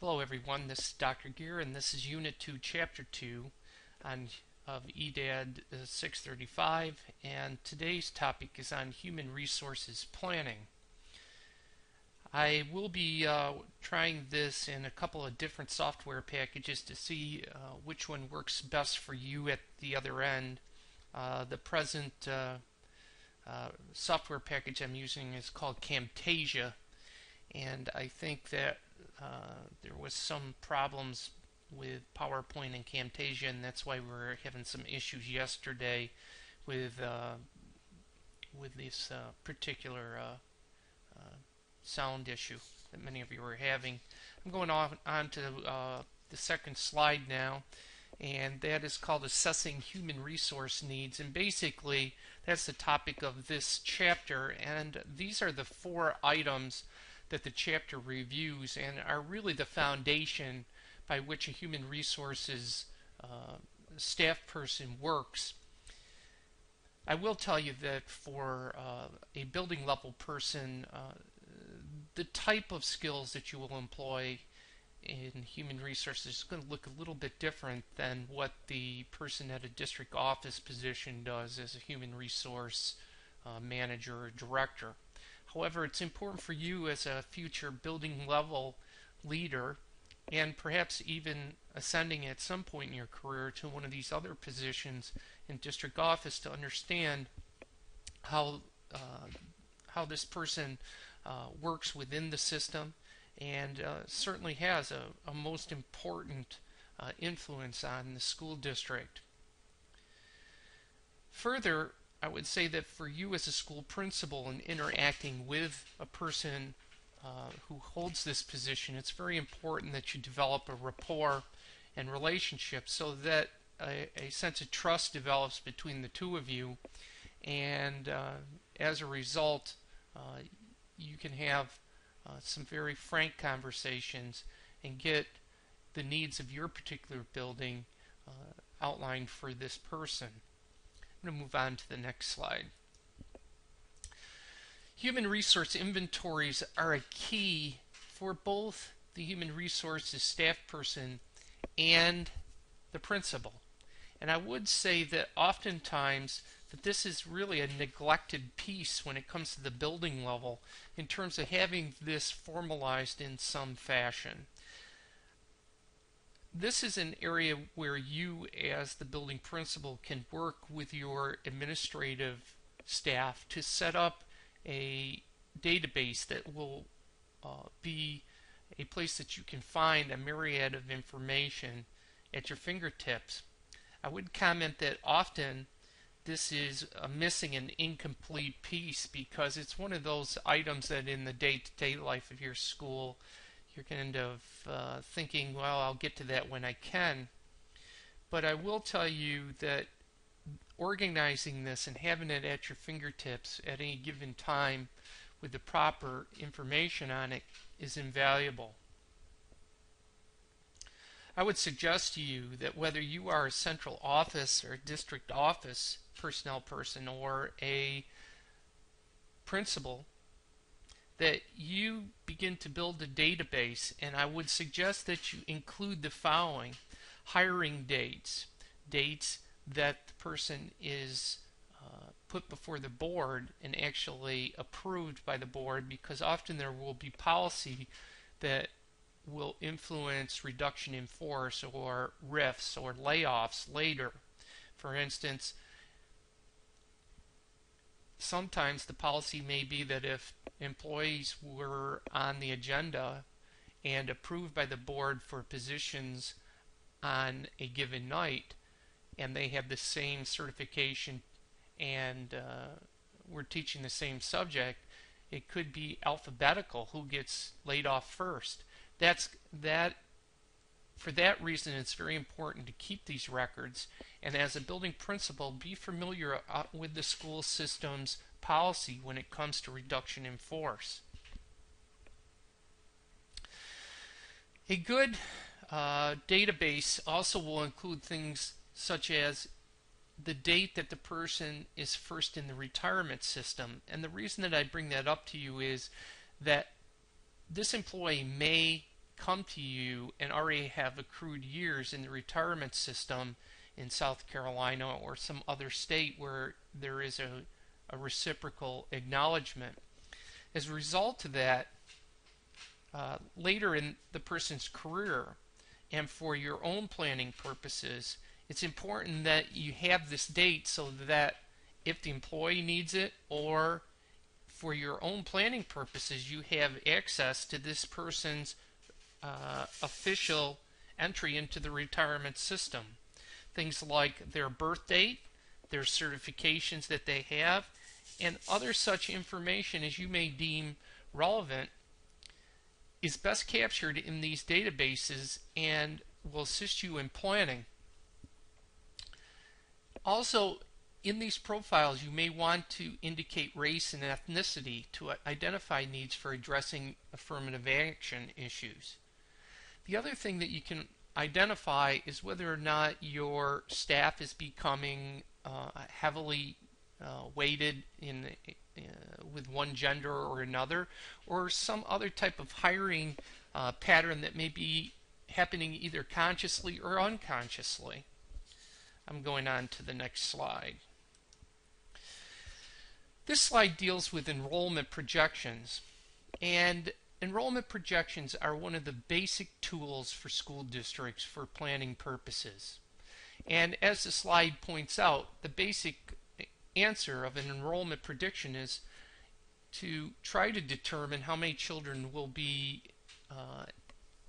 Hello everyone, this is Dr. Geer and this is Unit 2, Chapter 2 of EDAD 635, and today's topic is on human resources planning. I will be trying this in a couple of different software packages to see which one works best for you at the other end. The present software package I'm using is called Camtasia, and I think that there was some problems with PowerPoint and Camtasia, and that's why we're having some issues yesterday with this particular sound issue that many of you are having. I'm going on to the second slide now, and that is called Assessing Human Resource Needs, and basically that's the topic of this chapter, and these are the 4 items that the chapter reviews and are really the foundation by which a human resources staff person works. I will tell you that for a building level person, the type of skills that you will employ in human resources is going to look a little bit different than what the person at a district office position does as a human resource manager or director. However, it's important for you as a future building level leader, and perhaps even ascending at some point in your career to one of these other positions in district office, to understand how this person works within the system, and certainly has a most important influence on the school district. Further, I would say that for you as a school principal and interacting with a person who holds this position, it's very important that you develop a rapport and relationship so that a sense of trust develops between the two of you, and as a result you can have some very frank conversations and get the needs of your particular building outlined for this person. I'm going to move on to the next slide. Human resource inventories are a key for both the human resources staff person and the principal. And I would say that oftentimes that this is really a neglected piece when it comes to the building level in terms of having this formalized in some fashion. This is an area where you as the building principal can work with your administrative staff to set up a database that will be a place that you can find a myriad of information at your fingertips. I would comment that often this is a missing and incomplete piece because it's one of those items that in the day-to-day life of your school you're kind of thinking, well, I'll get to that when I can. But I will tell you that organizing this and having it at your fingertips at any given time with the proper information on it is invaluable. I would suggest to you that whether you are a central office or a district office personnel person or a principal, that you begin to build a database, and I would suggest that you include the following: hiring dates that the person is put before the board and actually approved by the board, because often there will be policy that will influence reduction in force or RIFs or layoffs later. For instance, sometimes the policy may be that if employees were on the agenda and approved by the board for positions on a given night, and they have the same certification and we're teaching the same subject, it could be alphabetical who gets laid off first. For that reason, it's very important to keep these records, and as a building principal, be familiar with the school system's policy when it comes to reduction in force. A good database also will include things such as the date that the person is first in the retirement system. And the reason that I bring that up to you is that this employee may come to you and already have accrued years in the retirement system in South Carolina or some other state where there is a reciprocal acknowledgement. As a result of that, later in the person's career and for your own planning purposes, it's important that you have this date so that if the employee needs it or for your own planning purposes, you have access to this person's official entry into the retirement system. Things like their birth date, their certifications that they have, and other such information as you may deem relevant is best captured in these databases and will assist you in planning. Also, in these profiles, you may want to indicate race and ethnicity to identify needs for addressing affirmative action issues. The other thing that you can identify is whether or not your staff is becoming heavily weighted in with one gender or another, or some other type of hiring pattern that may be happening either consciously or unconsciously. I'm going on to the next slide. This slide deals with enrollment projections, and enrollment projections are one of the basic tools for school districts for planning purposes. And as the slide points out, the basic answer of an enrollment prediction is to try to determine how many children will be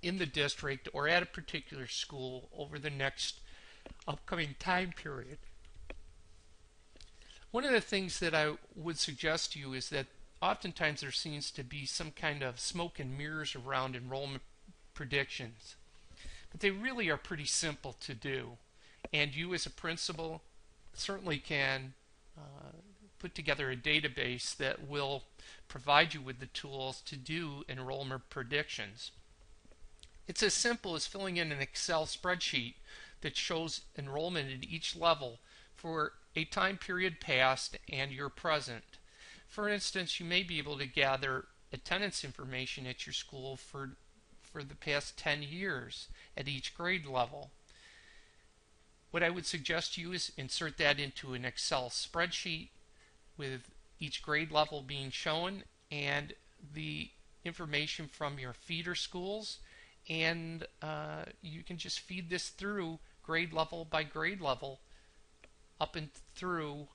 in the district or at a particular school over the next upcoming time period. One of the things that I would suggest to you is that oftentimes there seems to be some kind of smoke and mirrors around enrollment predictions, but they really are pretty simple to do, and you as a principal certainly can put together a database that will provide you with the tools to do enrollment predictions. It's as simple as filling in an Excel spreadsheet that shows enrollment at each level for a time period past and your present. For instance, you may be able to gather attendance information at your school for the past 10 years at each grade level. What I would suggest to you is insert that into an Excel spreadsheet with each grade level being shown and the information from your feeder schools, and you can just feed this through grade level by grade level up and through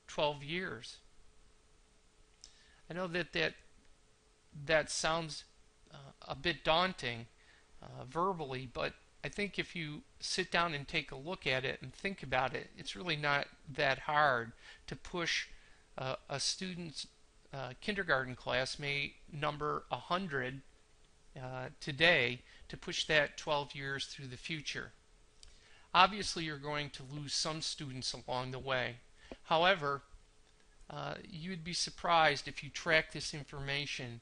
12 years. I know that sounds a bit daunting verbally, but I think if you sit down and take a look at it and think about it, it's really not that hard to push a student's kindergarten class may number 100 today, to push that 12 years through the future. Obviously, you're going to lose some students along the way. However, you'd be surprised if you track this information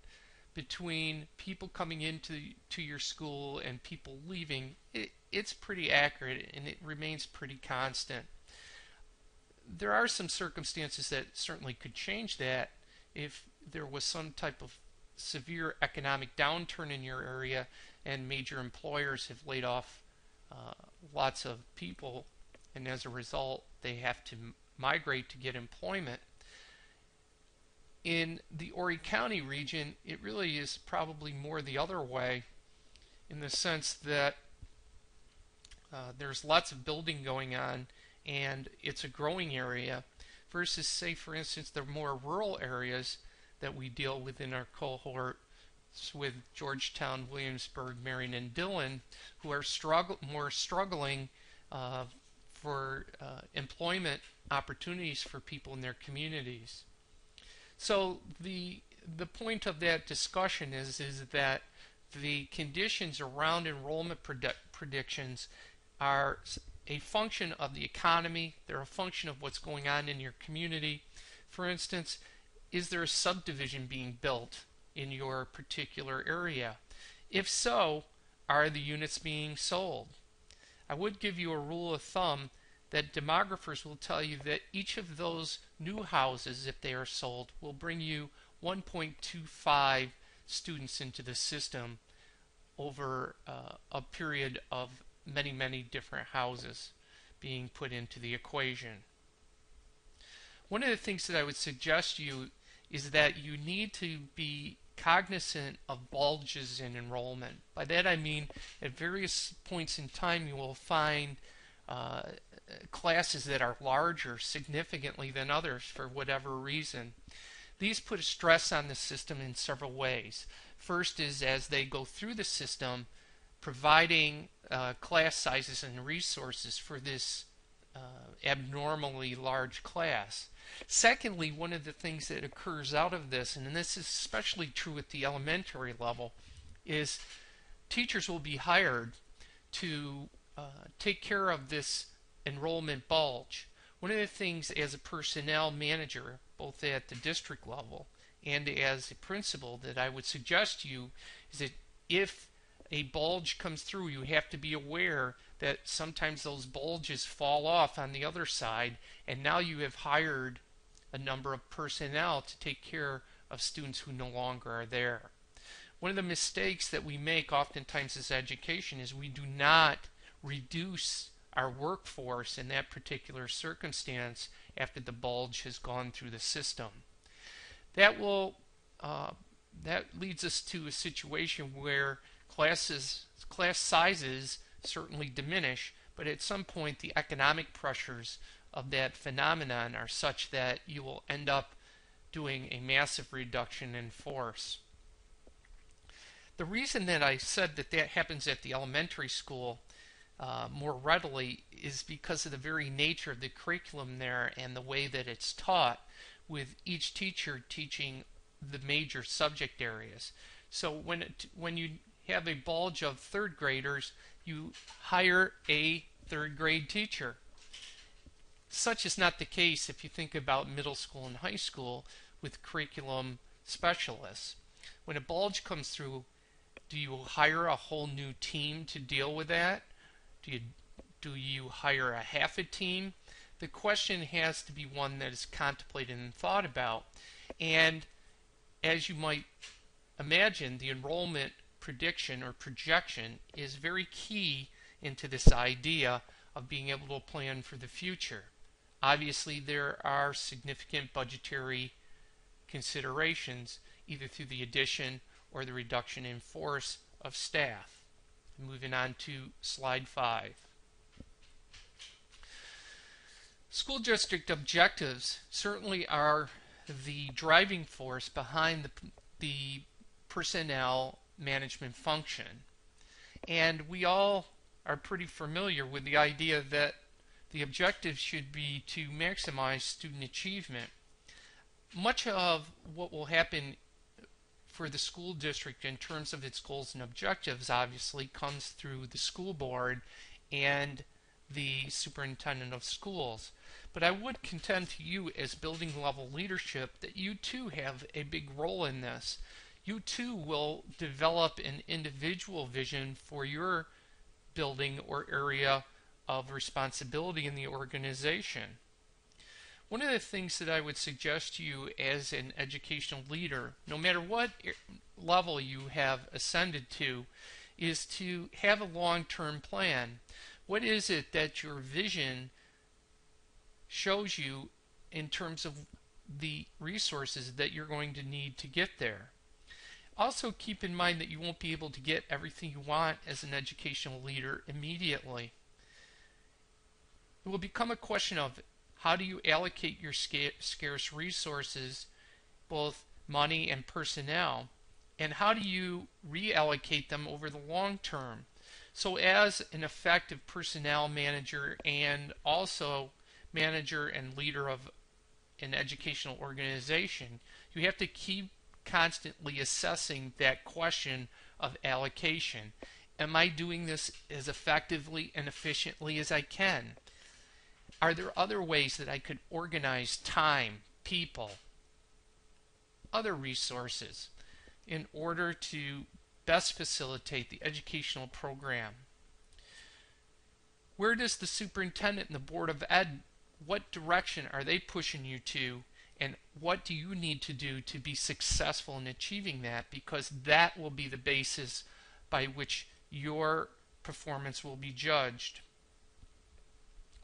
between people coming into your school and people leaving. It's pretty accurate and it remains pretty constant. There are some circumstances that certainly could change that if there was some type of severe economic downturn in your area and major employers have laid off lots of people, and as a result they have to migrate to get employment. In the Horry County region, it really is probably more the other way, in the sense that there's lots of building going on and it's a growing area, versus, say, for instance, the more rural areas that we deal with in our cohort with Georgetown, Williamsburg, Marion, and Dillon, who are more struggling for employment opportunities for people in their communities. So the point of that discussion is that the conditions around enrollment predictions are a function of the economy. They're a function of what's going on in your community. For instance, is there a subdivision being built in your particular area? If so, are the units being sold? I would give you a rule of thumb that demographers will tell you that each of those new houses, if they are sold, will bring you 1.25 students into the system over a period of many, many different houses being put into the equation. One of the things that I would suggest you is that you need to be cognizant of bulges in enrollment. By that I mean at various points in time you will find uh, classes that are larger significantly than others for whatever reason. These put a stress on the system in several ways. First is as they go through the system, providing class sizes and resources for this abnormally large class. Secondly, one of the things that occurs out of this, and this is especially true at the elementary level, is teachers will be hired to take care of this enrollment bulge. One of the things as a personnel manager, both at the district level and as a principal, that I would suggest to you is that if a bulge comes through, you have to be aware that sometimes those bulges fall off on the other side, and now you have hired a number of personnel to take care of students who no longer are there. One of the mistakes that we make oftentimes as education is we do not reduce our workforce in that particular circumstance after the bulge has gone through the system. That leads us to a situation where class sizes certainly diminish, but at some point the economic pressures of that phenomenon are such that you will end up doing a massive reduction in force. The reason that I said that happens at the elementary school more readily is because of the very nature of the curriculum there and the way that it's taught, with each teacher teaching the major subject areas. So when you have a bulge of third graders, you hire a third grade teacher. Such is not the case if you think about middle school and high school with curriculum specialists. When a bulge comes through, do you hire a whole new team to deal with that? Do you hire a half a team? The question has to be one that is contemplated and thought about. And as you might imagine, the enrollment prediction or projection is very key into this idea of being able to plan for the future. Obviously, there are significant budgetary considerations either through the addition or the reduction in force of staff. Moving on to slide 5. School district objectives certainly are the driving force behind the personnel management function. And we all are pretty familiar with the idea that the objective should be to maximize student achievement. Much of what will happen for the school district in terms of its goals and objectives obviously comes through the school board and the superintendent of schools. But I would contend to you as building level leadership that you too have a big role in this. You too will develop an individual vision for your building or area of responsibility in the organization. One of the things that I would suggest to you as an educational leader, no matter what level you have ascended to, is to have a long-term plan. What is it that your vision shows you in terms of the resources that you're going to need to get there? Also keep in mind that you won't be able to get everything you want as an educational leader immediately. It will become a question of how do you allocate your scarce resources, both money and personnel, and how do you reallocate them over the long term? So as an effective personnel manager and also manager and leader of an educational organization, you have to keep constantly assessing that question of allocation. Am I doing this as effectively and efficiently as I can? Are there other ways that I could organize time, people, other resources in order to best facilitate the educational program? Where does the superintendent and the board of ed, what direction are they pushing you to, and what do you need to do to be successful in achieving that? Because that will be the basis by which your performance will be judged.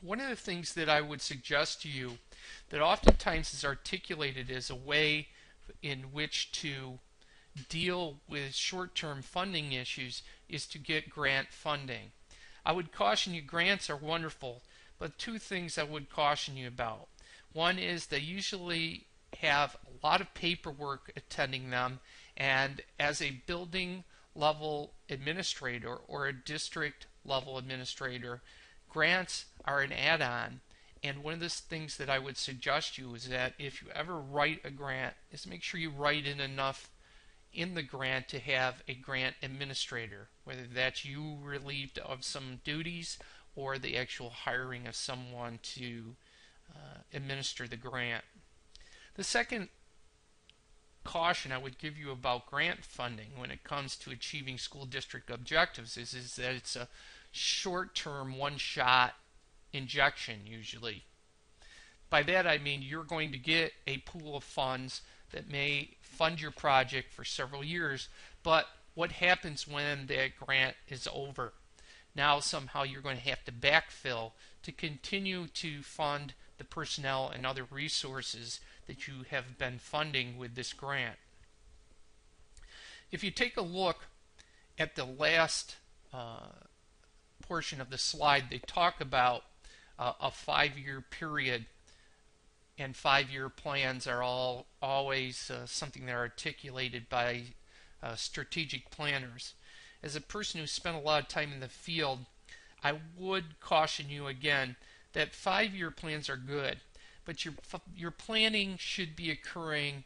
One of the things that I would suggest to you that oftentimes is articulated as a way in which to deal with short-term funding issues is to get grant funding. I would caution you, grants are wonderful, but two things I would caution you about. One is they usually have a lot of paperwork attending them, and as a building level administrator or a district level administrator, grants are an add-on. And one of the things that I would suggest you is that if you ever write a grant, is make sure you write in enough in the grant to have a grant administrator, whether that's you relieved of some duties or the actual hiring of someone to administer the grant. The second caution I would give you about grant funding when it comes to achieving school district objectives is that it's a short-term, one-shot injection usually. By that I mean you're going to get a pool of funds that may fund your project for several years, but what happens when that grant is over? Now somehow you're going to have to backfill to continue to fund the personnel and other resources that you have been funding with this grant. If you take a look at the last portion of the slide, they talk about a 5-year period, and 5-year plans are always something that are articulated by strategic planners. As a person who spent a lot of time in the field, I would caution you again that 5-year plans are good, but your planning should be occurring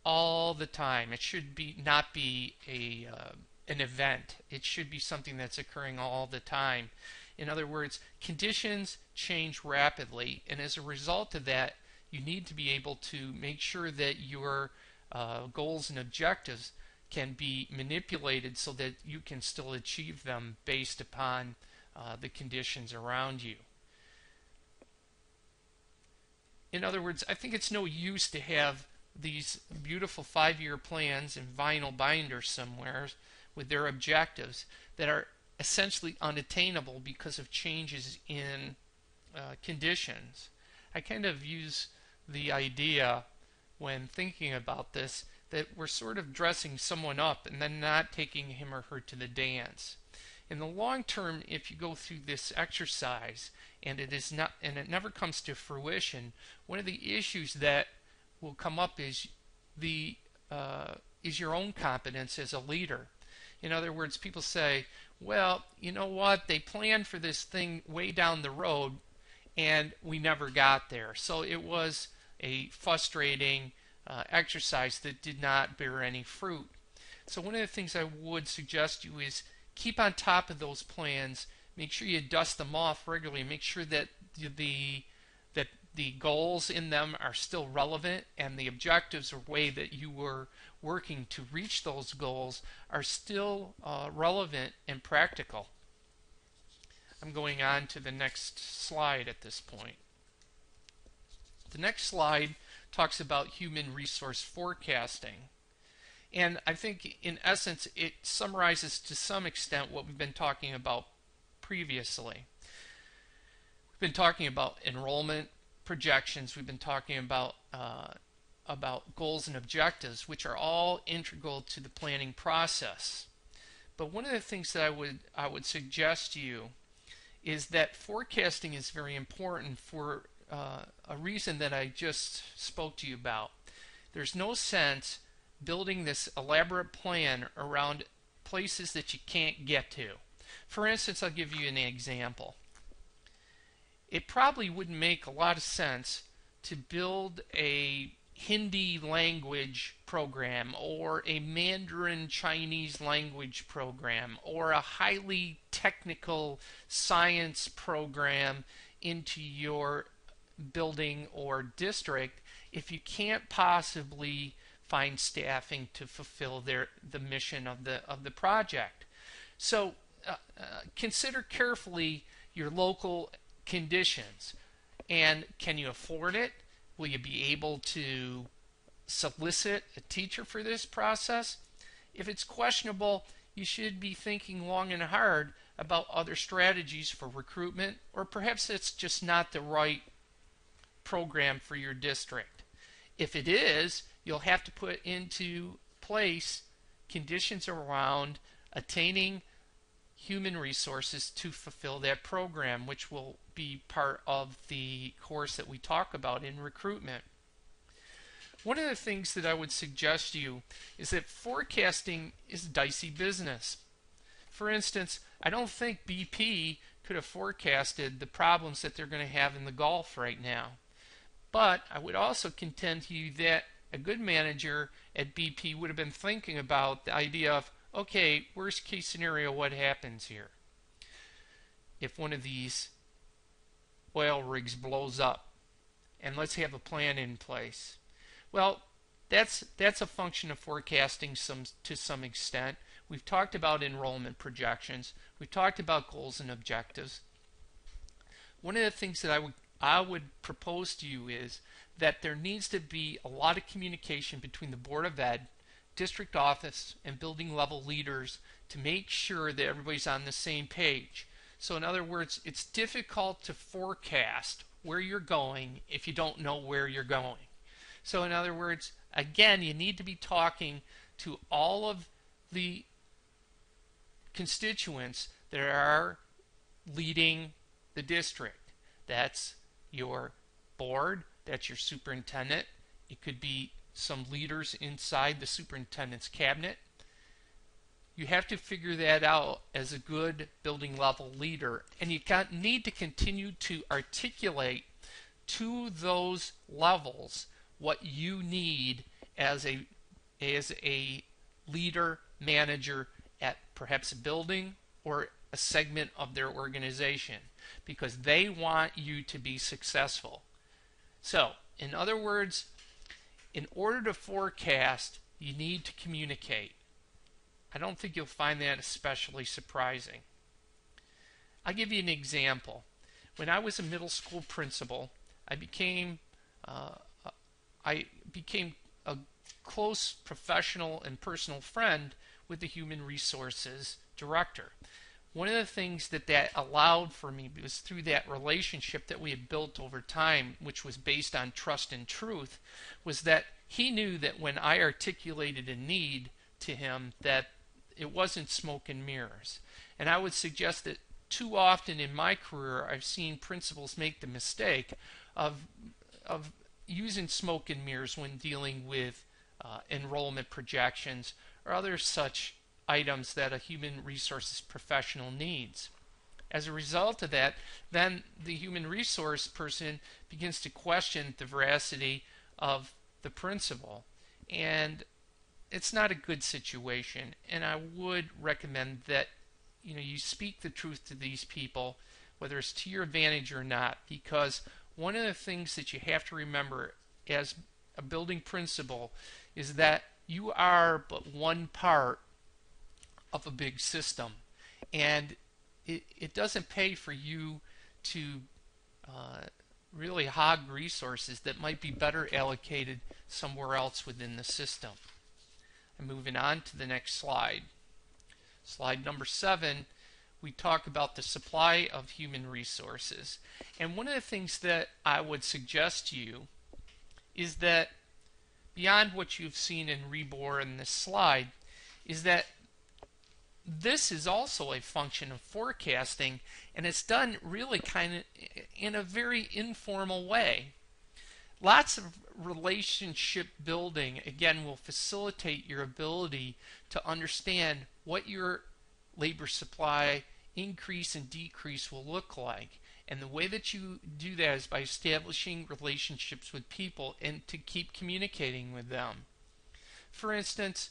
all the time. It should not be an event. It should be something that's occurring all the time. In other words, conditions change rapidly, and as a result of that, you need to be able to make sure that your goals and objectives can be manipulated so that you can still achieve them based upon the conditions around you. In other words, I think it's no use to have these beautiful 5-year plans in vinyl binders somewhere with their objectives that are essentially unattainable because of changes in conditions. I kind of use the idea when thinking about this that we're sort of dressing someone up and then not taking him or her to the dance. In the long term, if you go through this exercise and it never comes to fruition, one of the issues that will come up is your own competence as a leader. In other words, people say, well, you know what, they planned for this thing way down the road and we never got there. So it was a frustrating exercise that did not bear any fruit. So one of the things I would suggest you is keep on top of those plans. Make sure you dust them off regularly. Make sure that the goals in them are still relevant and the objectives or way that you were working to reach those goals are still relevant and practical. I'm going on to the next slide at this point. The next slide talks about human resource forecasting. And I think in essence it summarizes to some extent what we've been talking about previously. We've been talking about enrollment projections, we've been talking about goals and objectives, which are all integral to the planning process. But one of the things that I would suggest to you is that forecasting is very important for a reason that I just spoke to you about. There's no sense building this elaborate plan around places that you can't get to. For instance, I'll give you an example. It probably wouldn't make a lot of sense to build a Hindi language program or a Mandarin Chinese language program or a highly technical science program into your building or district if you can't possibly find staffing to fulfill the mission of the project. So consider carefully your local conditions, and can you afford it? Will you be able to solicit a teacher for this process? If it's questionable, you should be thinking long and hard about other strategies for recruitment, or perhaps it's just not the right program for your district. If it is, you'll have to put into place conditions around attaining human resources to fulfill that program, which will be part of the course that we talk about in recruitment. One of the things that I would suggest to you is that forecasting is dicey business. For instance, I don't think BP could have forecasted the problems that they're going to have in the Gulf right now. But I would also contend to you that a good manager at BP would have been thinking about the idea of, okay, worst case scenario, what happens here if one of these oil rigs blows up? And let's have a plan in place. Well, that's a function of forecasting to some extent. We've talked about enrollment projections. We've talked about goals and objectives. One of the things that I would propose to you is that there needs to be a lot of communication between the Board of Ed, district office, and building level leaders to make sure that everybody's on the same page. So in other words, it's difficult to forecast where you're going if you don't know where you're going. So in other words, again, you need to be talking to all of the constituents that are leading the district. That's your board, that's your superintendent. It could be some leaders inside the superintendent's cabinet. You have to figure that out as a good building level leader, and you need to continue to articulate to those levels what you need as a leader, manager at perhaps a building or a segment of their organization, because they want you to be successful. So, in other words, in order to forecast, you need to communicate. I don't think you'll find that especially surprising. I'll give you an example. When I was a middle school principal, I became a close professional and personal friend with the human resources director. One of the things that allowed for me was through that relationship that we had built over time, which was based on trust and truth, was that he knew that when I articulated a need to him, that it wasn't smoke and mirrors. And I would suggest that too often in my career I've seen principals make the mistake of using smoke and mirrors when dealing with enrollment projections or other such items that a human resources professional needs. As a result of that, then the human resource person begins to question the veracity of the principal, and it's not a good situation. And I would recommend that you speak the truth to these people, whether it's to your advantage or not, because one of the things that you have to remember as a building principal is that you are but one part of a big system, and it doesn't pay for you to really hog resources that might be better allocated somewhere else within the system. And moving on to the next slide. Slide number 7, we talk about the supply of human resources. And one of the things that I would suggest to you is that beyond what you've seen in Rebor in this slide, is that this is also a function of forecasting, and it's done really kind of in a very informal way. Lots of relationship building, again, will facilitate your ability to understand what your labor supply increase and decrease will look like. And the way that you do that is by establishing relationships with people and to keep communicating with them. For instance,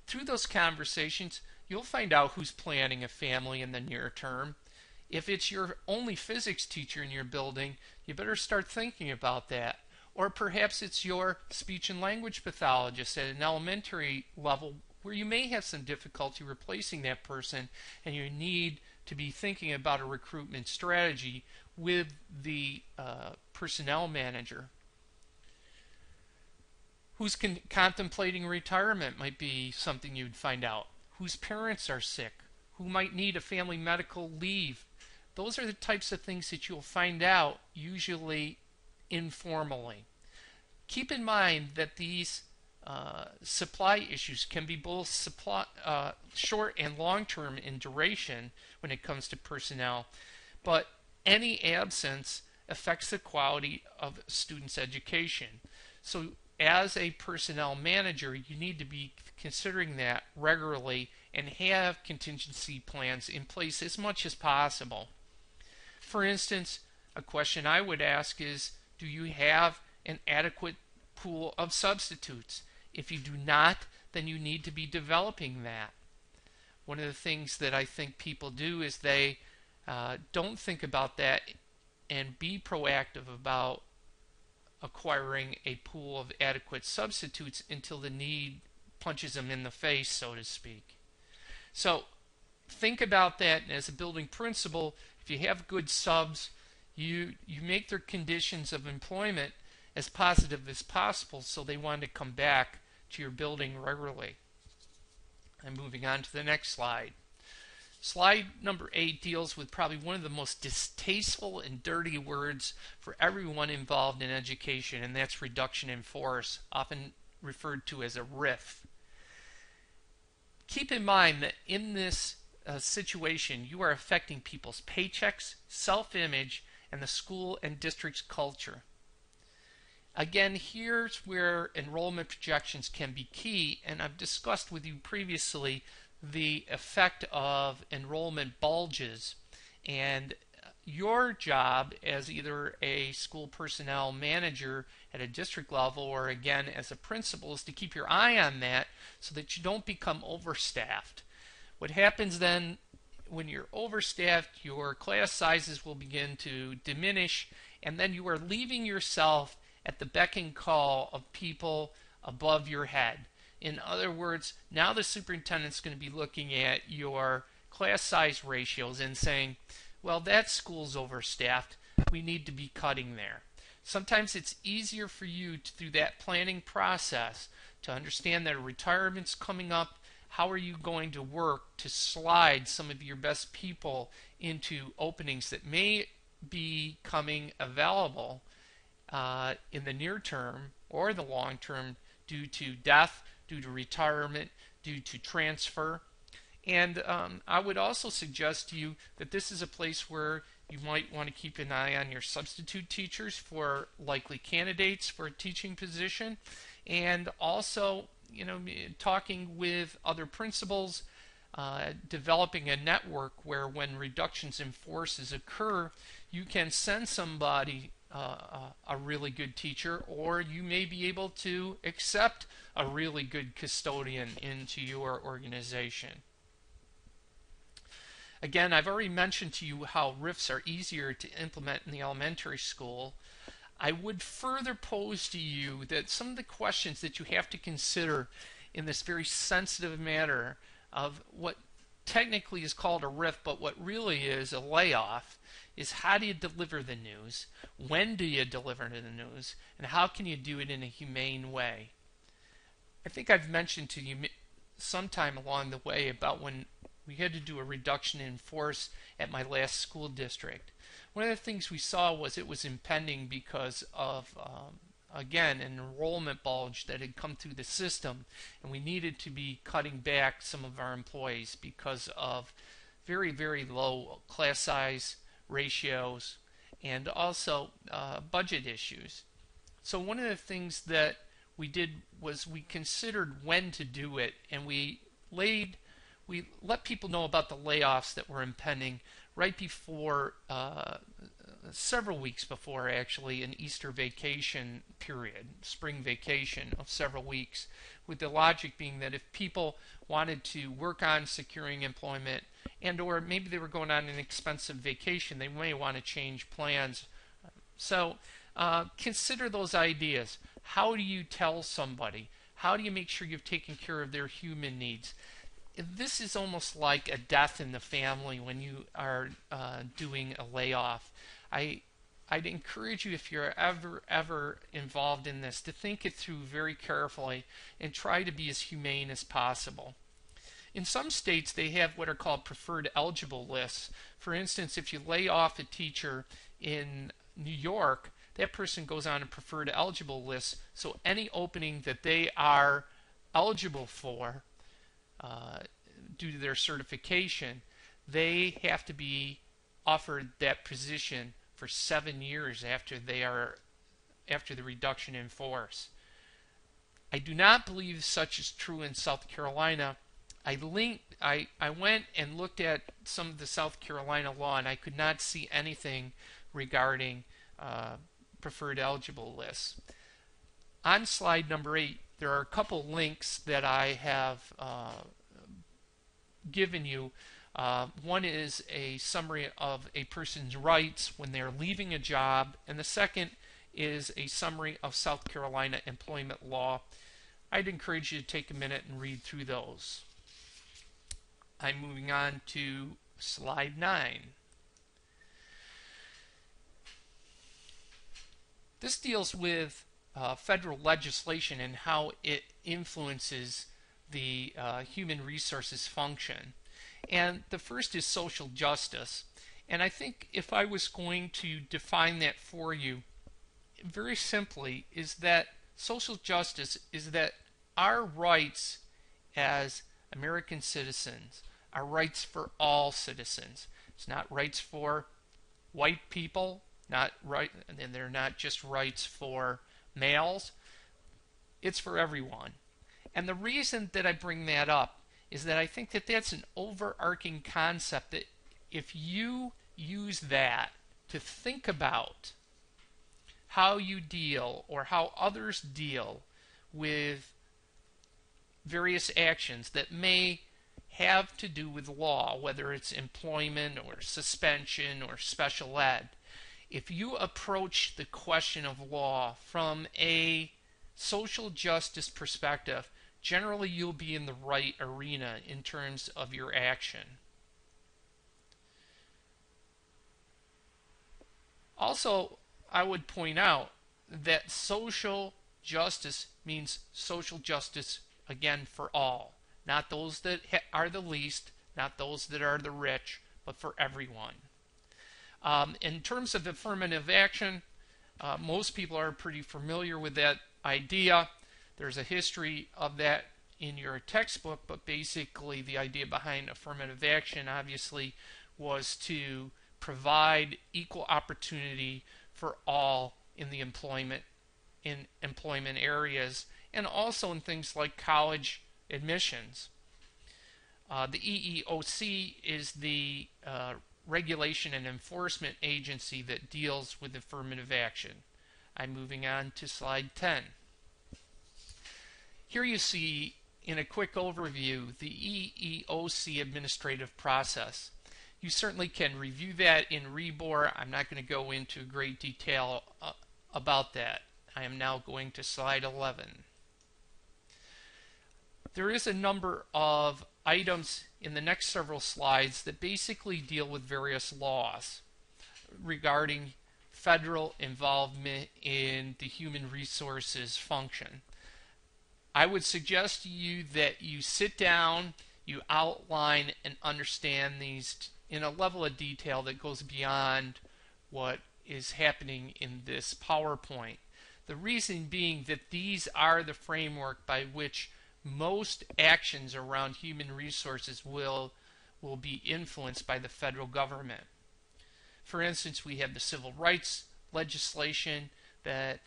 through those conversations, you'll find out who's planning a family in the near term. If it's your only physics teacher in your building, you better start thinking about that. Or perhaps it's your speech and language pathologist at an elementary level where you may have some difficulty replacing that person, and you need to be thinking about a recruitment strategy with the personnel manager. Who's contemplating retirement might be something you'd find out. whose parents are sick, who might need a family medical leave. Those are the types of things that you'll find out usually informally. Keep in mind that these supply issues can be both short and long term in duration when it comes to personnel, but any absence affects the quality of students' education. So as a personnel manager, you need to be considering that regularly and have contingency plans in place as much as possible. For instance, a question I would ask is, do you have an adequate pool of substitutes? If you do not, then you need to be developing that. One of the things that I think people do is they don't think about that and be proactive about acquiring a pool of adequate substitutes until the need punches them in the face, so to speak. So think about that, and as a building principle, if you have good subs, you make their conditions of employment as positive as possible so they want to come back to your building regularly. I'm moving on to the next slide. Slide number 8 deals with probably one of the most distasteful and dirty words for everyone involved in education, and that's reduction in force, often referred to as a RIF. Keep in mind that in this situation, you are affecting people's paychecks, self-image, and the school and district's culture. Again, here's where enrollment projections can be key, and I've discussed with you previously the effect of enrollment bulges, and your job as either a school personnel manager at a district level or again as a principal is to keep your eye on that so that you don't become overstaffed. What happens then when you're overstaffed, your class sizes will begin to diminish, and then you are leaving yourself at the beck and call of people above your head. In other words, now the superintendent's going to be looking at your class size ratios and saying, well, that school's overstaffed, we need to be cutting there. Sometimes it's easier for you to, through that planning process, to understand that a retirement's coming up. How are you going to work to slide some of your best people into openings that may be coming available in the near term or the long term due to death, due to retirement, due to transfer? And I would also suggest to you that this is a place where you might want to keep an eye on your substitute teachers for likely candidates for a teaching position, and also, talking with other principals, developing a network where when reductions in forces occur, you can send somebody a really good teacher, or you may be able to accept a really good custodian into your organization. Again, I've already mentioned to you how RIFs are easier to implement in the elementary school. I would further pose to you that some of the questions that you have to consider in this very sensitive matter of what technically is called a RIF, but what really is a layoff, is how do you deliver the news, when do you deliver the news, and how can you do it in a humane way. I think I've mentioned to you sometime along the way about when we had to do a reduction in force at my last school district. One of the things we saw was it was impending because of, again, an enrollment bulge that had come through the system, and we needed to be cutting back some of our employees because of very, very low class size ratios and also budget issues. So one of the things that we did was we considered when to do it, and we let people know about the layoffs that were impending right before, several weeks before actually, an Easter vacation period, spring vacation of several weeks, with the logic being that if people wanted to work on securing employment and or maybe they were going on an expensive vacation, they may want to change plans. So consider those ideas. How do you tell somebody? How do you make sure you've taken care of their human needs? This is almost like a death in the family when you are doing a layoff. I'd encourage you, if you're ever involved in this, to think it through very carefully and try to be as humane as possible. In some states, they have what are called preferred eligible lists. For instance, if you lay off a teacher in New York, that person goes on a preferred eligible list. So any opening that they are eligible for uh, due to their certification, they have to be offered that position for 7 years after the reduction in force. I do not believe such is true in South Carolina. I went and looked at some of the South Carolina law, and I could not see anything regarding preferred eligible lists. On slide number 8, there are a couple links that I have given you. One is a summary of a person's rights when they're leaving a job, and the second is a summary of South Carolina employment law. I'd encourage you to take a minute and read through those. I'm moving on to slide 9. This deals with federal legislation and how it influences the human resources function. And the first is social justice. And I think if I was going to define that for you, very simply, is that social justice is that our rights as American citizens are rights for all citizens. It's not rights for white people, not right, and they're not just rights for males. It's for everyone. And the reason that I bring that up is that I think that that's an overarching concept that if you use that to think about how you deal or how others deal with various actions that may have to do with law, whether it's employment or suspension or special ed, if you approach the question of law from a social justice perspective, generally you'll be in the right arena in terms of your action. Also, I would point out that social justice means social justice, again, for all. Not those that are the least, not those that are the rich, but for everyone. In terms of affirmative action, most people are pretty familiar with that idea. There's a history of that in your textbook, but basically the idea behind affirmative action obviously was to provide equal opportunity for all in the employment areas, and also in things like college admissions. The EEOC is the regulation and enforcement agency that deals with affirmative action. I'm moving on to slide 10. Here you see, in a quick overview, the EEOC administrative process. You certainly can review that in REBOR. I'm not going to go into great detail about that. I am now going to slide 11. There is a number of items in the next several slides that basically deal with various laws regarding federal involvement in the human resources function. I would suggest to you that you sit down, you outline and understand these in a level of detail that goes beyond what is happening in this PowerPoint. The reason being that these are the framework by which most actions around human resources will be influenced by the federal government. For instance, we have the civil rights legislation that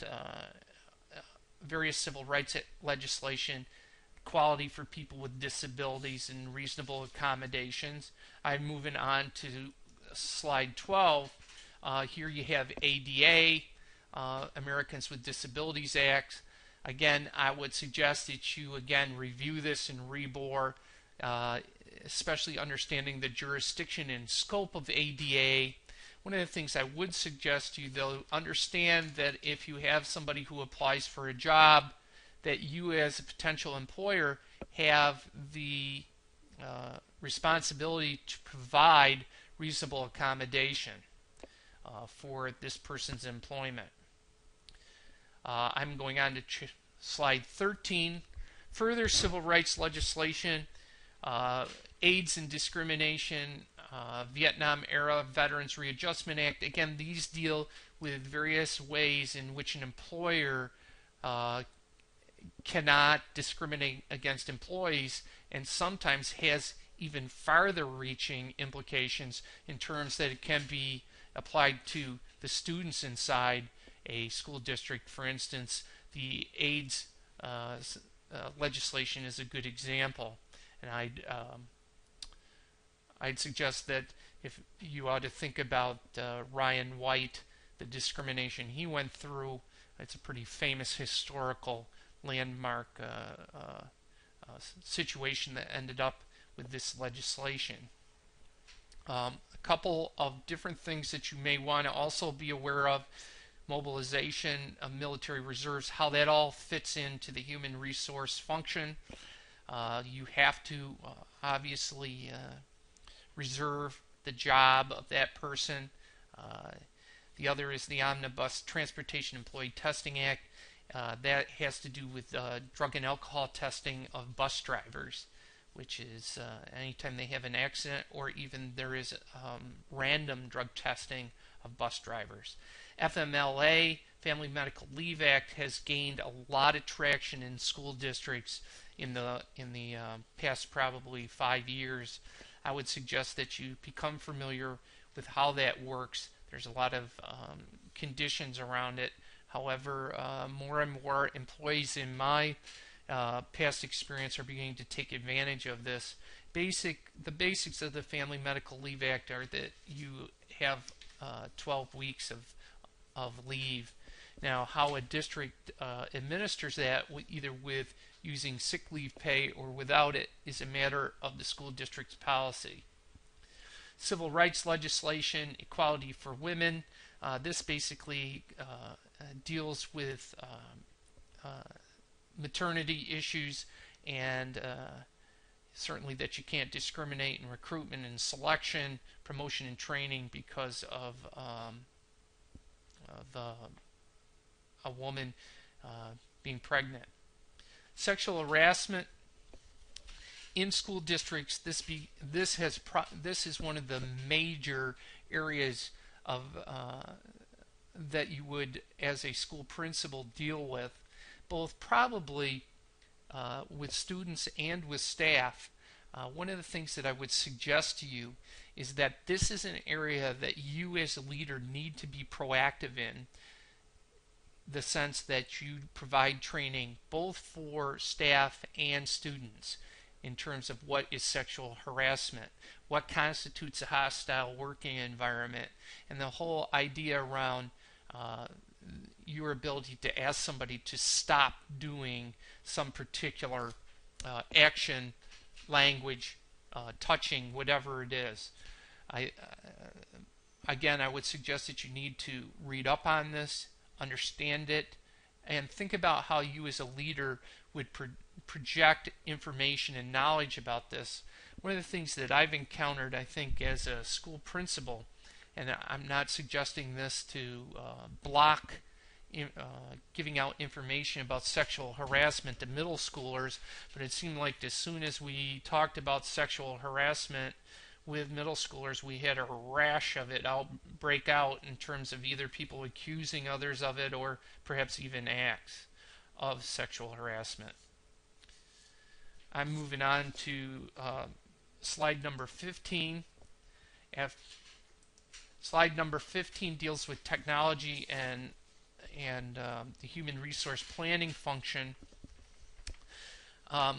various civil rights legislation, equality for people with disabilities and reasonable accommodations. I'm moving on to slide 12. Here you have ADA, Americans with Disabilities Act. Again, I would suggest that you again review this in REBOR, especially understanding the jurisdiction and scope of ADA. One of the things I would suggest to you, though, understand that if you have somebody who applies for a job, that you as a potential employer have the responsibility to provide reasonable accommodation for this person's employment. I'm going on to slide 13. Further civil rights legislation uh, AIDS and discrimination, Vietnam era Veterans Readjustment Act. Again, these deal with various ways in which an employer uh, cannot discriminate against employees, and sometimes has even farther reaching implications in terms that it can be applied to the students inside a school district. For instance, the AIDS legislation is a good example, and I'd suggest that if you ought to think about Ryan White, the discrimination he went through. It's a pretty famous historical landmark situation that ended up with this legislation. A couple of different things that you may want to also be aware of: mobilization of military reserves, how that all fits into the human resource function. You have to obviously reserve the job of that person. The other is the Omnibus Transportation Employee Testing Act. That has to do with drug and alcohol testing of bus drivers, which is anytime they have an accident, or even there is random drug testing of bus drivers. FMLA, Family Medical Leave Act, has gained a lot of traction in school districts in the past probably 5 years. I would suggest that you become familiar with how that works. There's a lot of conditions around it. However, more and more employees in my past experience are beginning to take advantage of this. The basics of the Family Medical Leave Act are that you have 12 weeks of leave. Now, how a district administers that, either with using sick leave pay or without it, is a matter of the school district's policy. Civil rights legislation, equality for women. This basically deals with maternity issues, and certainly that you can't discriminate in recruitment and selection, promotion and training because of a woman being pregnant. Sexual harassment in school districts. This is one of the major areas of that you would, as a school principal, deal with, both probably with students and with staff. One of the things that I would suggest to you is that this is an area that you as a leader need to be proactive in, the sense that you provide training both for staff and students in terms of what is sexual harassment, what constitutes a hostile working environment, and the whole idea around your ability to ask somebody to stop doing some particular action, language, touching, whatever it is. Again, I would suggest that you need to read up on this, understand it, and think about how you as a leader would project information and knowledge about this. One of the things that I've encountered, I think, as a school principal, and I'm not suggesting this to block giving out information about sexual harassment to middle schoolers, but it seemed like as soon as we talked about sexual harassment with middle schoolers, we had a rash of it break out in terms of either people accusing others of it or perhaps even acts of sexual harassment. I'm moving on to slide number 15. Slide number 15 deals with technology and the human resource planning function. A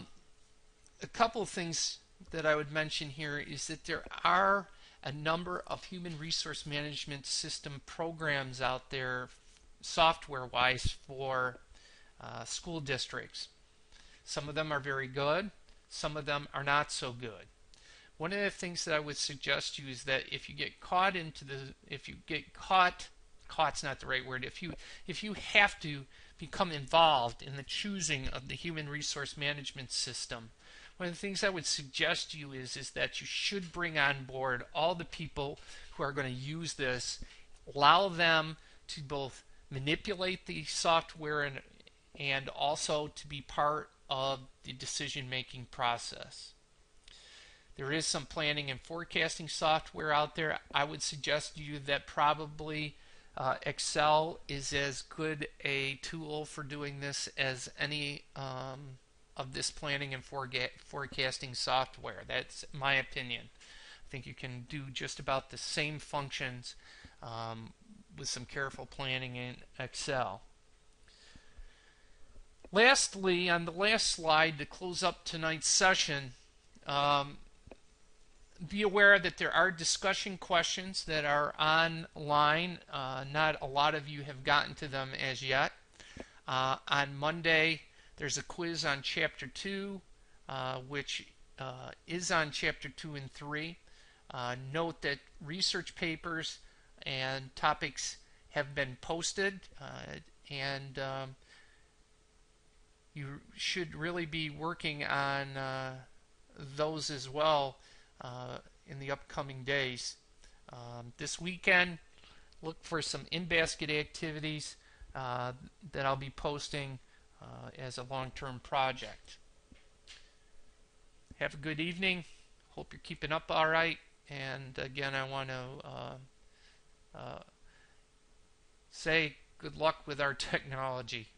couple of things that I would mention here is that there are a number of human resource management system programs out there, software-wise, for school districts. Some of them are very good, some of them are not so good. One of the things that I would suggest to you is that if you get caught caught's not the right word, if you have to become involved in the choosing of the human resource management system, one of the things I would suggest to you is that you should bring on board all the people who are going to use this, allow them to both manipulate the software and also to be part of the decision-making process. There is some planning and forecasting software out there. I would suggest to you that probably Excel is as good a tool for doing this as any of this planning and forecasting software. That's my opinion. I think you can do just about the same functions with some careful planning in Excel. Lastly, on the last slide to close up tonight's session, be aware that there are discussion questions that are online. Not a lot of you have gotten to them as yet. On Monday, there's a quiz on Chapter 2, which is on Chapter 2 and 3. Note that research papers and topics have been posted, and you should really be working on those as well in the upcoming days. This weekend, look for some in-basket activities that I'll be posting as a long-term project. Have a good evening. Hope you're keeping up all right. And again, I want to say good luck with our technology.